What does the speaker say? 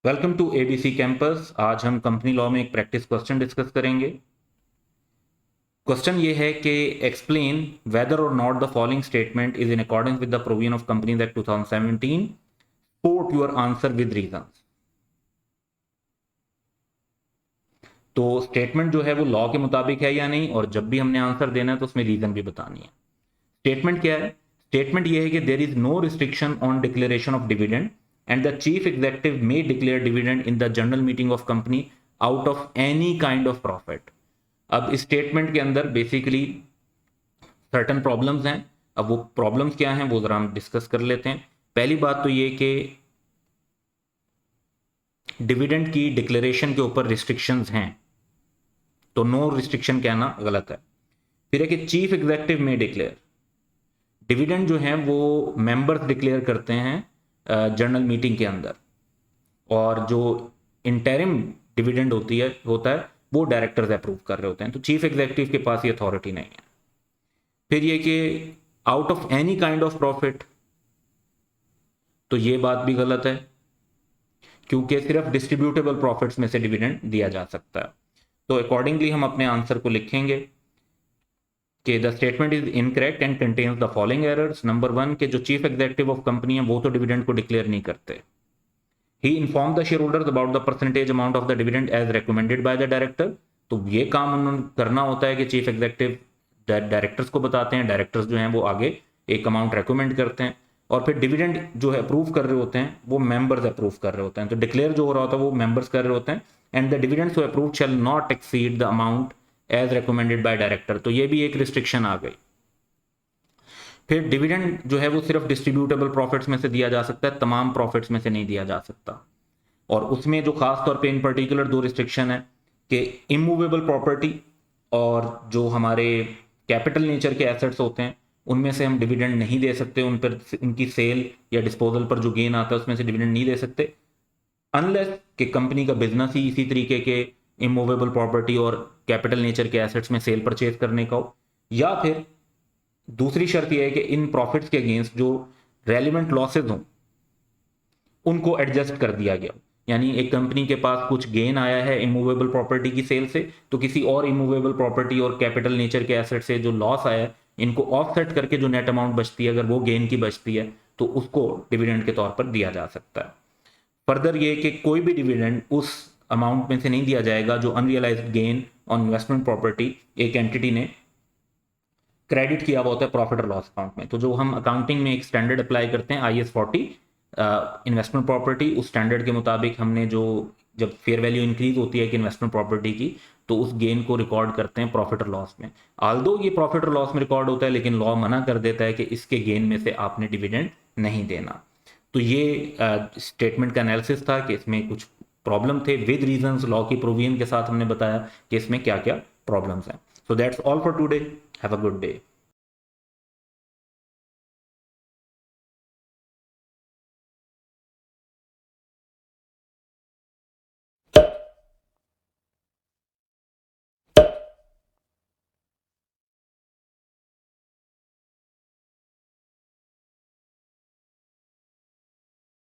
Welcome to ABC campus. आज हम company law में एक प्रैक्टिस क्वेश्चन डिस्कस करेंगे। क्वेश्चन ये है कि explain whether or not the following statement is in accordance with the provision of companies act 2017। Quote your answer with reasons. तो statement जो है वो लॉ के मुताबिक है या नहीं, और जब भी हमने आंसर देना है तो उसमें रीजन भी बतानी है। स्टेटमेंट क्या है? स्टेटमेंट ये है कि there is no restriction on declaration of dividend and the chief executive may declare dividend in the general meeting of company out of any kind of profit. अब इस स्टेटमेंट के अंदर बेसिकली सर्टन प्रॉब्लम्स हैं। अब वो problems क्या हैं वो जरा हम डिस्कस कर लेते हैं। पहली बात तो ये कि डिविडेंड की डिक्लेरेशन के ऊपर रिस्ट्रिक्शंस हैं, तो नो रिस्ट्रिक्शन कहना गलत है। फिर है कि चीफ एग्जीक्यूटिव में डिक्लेयर डिविडेंड जो है वो मेंबर्स डिक्लेयर करते हैं जनरल मीटिंग के अंदर, और जो इंटरिम डिविडेंड होता है वो डायरेक्टर्स अप्रूव कर रहे होते हैं। तो चीफ एग्जीक्यूटिव के पास ये अथॉरिटी नहीं है। फिर ये कि out of any kind of profit, तो ये बात भी गलत है, क्योंकि सिर्फ डिस्ट्रीब्यूटेबल प्रॉफिट्स में से डिविडेंड दिया जा सकता है। तो अकॉर्डिंगली हम अपने आंसर को लिखेंगे कि the statement is incorrect and contains the following errors. Number 1 के जो चीफ एग्जीक्यूटिव ऑफ कंपनी है वो तो डिविडेंड को डिक्लेयर नहीं करते। He inform the share holders about the percentage amount of the dividend as recommended by the director. तो ये काम उन्होंने करना होता है कि चीफ एग्जीक्यूटिव डायरेक्टर्स को बताते हैं, डायरेक्टर्स जो हैं वो आगे एक अमाउंट रेकमेंड करते हैं, और फिर डिविडेंड जो है अप्रूव कर रहे होते हैं वो मेंबर्स अप्रूव कर रहे होते हैं। तो डिक्लेयर जो हो रहा होता है वो मेंबर्स कर रहे होते हैं। And the dividends approved shall not exceed the amount as recommended by director. तो ये भी एक रिस्ट्रिक्शन आ गई। फिर डिविडेंड जो है वो सिर्फ डिस्ट्रीब्यूटेबल प्रॉफिट्स में से दिया जा सकता है, तमाम प्रॉफिट्स में से नहीं दिया जा सकता। और उसमें जो खास तौर पे इन पर्टिकुलर दो रिस्ट्रिक्शन है कि इमूवेबल प्रॉपर्टी और जो हमारे कैपिटल नेचर के एसेट्स होते हैं उनमें से हम डिविडेंड नहीं दे सकते। उन पर उनकी सेल या डिस्पोजल पर जो गेन आता है उसमें से डिविडेंड नहीं दे सकते, अनलेस कि कंपनी का बिजनेस ही इसी तरीके के इमूवेबल प्रॉपर्टी और कैपिटल नेचर के एसेट्स में सेल परचेज करने का हो। या फिर दूसरी शर्त यह है कि इन प्रॉफिट्स के अगेंस्ट जो रेलिवेंट लॉसेज हों उनको एडजस्ट कर दिया गया। यानी एक कंपनी के पास कुछ गेन आया है इमूवेबल प्रॉपर्टी की सेल से, तो किसी और इमूवेबल प्रॉपर्टी और कैपिटल नेचर के एसेट से जो लॉस आया है इनको ऑफसेट करके जो नेट अमाउंट बचती है, अगर वो गेन की बचती है तो उसको डिविडेंड के तौर पर दिया जा सकता है। फर्दर ये कि कोई भी डिविडेंड उस अमाउंट में से नहीं दिया जाएगा जो unrealised gain on investment property एक एंटिटी ने क्रेडिट किया हुआ होता है प्रॉफिट और लॉस अकाउंट में। तो जो हम अकाउंटिंग में एक स्टैंडर्ड अप्लाई करते हैं IS 40 इन्वेस्टमेंट प्रॉपर्टी, उस स्टैंडर्ड के मुताबिक हमने जो जब फेयर वैल्यू इंक्रीज होती है कि इन्वेस्टमेंट प्रॉपर्टी की, तो उस गेन को रिकॉर्ड करते हैं प्रॉफिट और लॉस में। आल्दो ये प्रॉफिट और लॉस में रिकॉर्ड होता है, लेकिन लॉ मना कर देता है कि इसके गेन में से आपने डिविडेंड नहीं देना। तो ये स्टेटमेंट का एनालिसिस था कि इसमें कुछ प्रॉब्लम थे विद रीजंस, लॉ की प्रोविजन के साथ हमने बताया कि इसमें क्या क्या प्रॉब्लम्स हैं। So that's all for today. Have a good day.